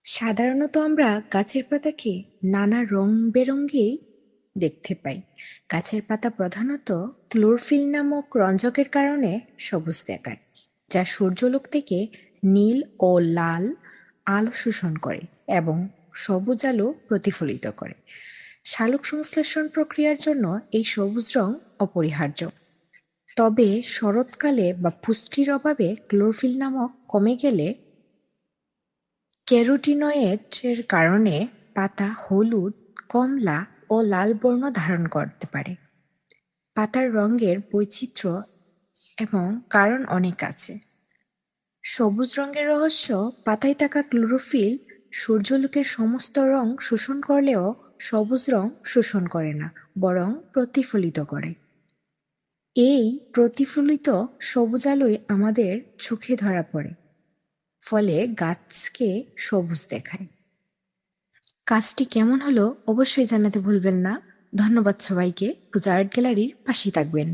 সাধারণত আমরা গাছের পাতাকে নানা রং বেরঙেই দেখতে পাই। গাছের পাতা প্রধানত ক্লোরোফিল নামক রঞ্জকের কারণে সবুজ দেখায়, যা সূর্যালোক থেকে নীল ও লাল আলো শোষণ করে এবং সবুজ আলো প্রতিফলিত করে। সালোক সংশ্লেষণ প্রক্রিয়ার জন্য এই সবুজ রং অপরিহার্য। তবে শরৎকালে বা পুষ্টির অভাবে ক্লোরোফিল নামক কমে গেলে ক্যারোটিনয়েডের কারণে পাতা হলুদ, কমলা ও লাল বর্ণ ধারণ করতে পারে। পাতার রঙের বৈচিত্র্য এবং কারণ অনেক আছে। সবুজ রঙের রহস্য: পাতায় থাকা ক্লোরোফিল সূর্যালোকের সমস্ত রং শোষণ করলেও সবুজ রং শোষণ করে না, বরং প্রতিফলিত করে। এই প্রতিফলিত সবুজ আলোই আমাদের চোখে ধরা পড়ে, ফলে গাছকে সবুজ দেখায়। কাজটি কেমন হলো অবশ্যই জানাতে ভুলবেন না। ধন্যবাদ সবাইকে। পূজা আর্ট গ্যালারির পাশেই থাকবেন।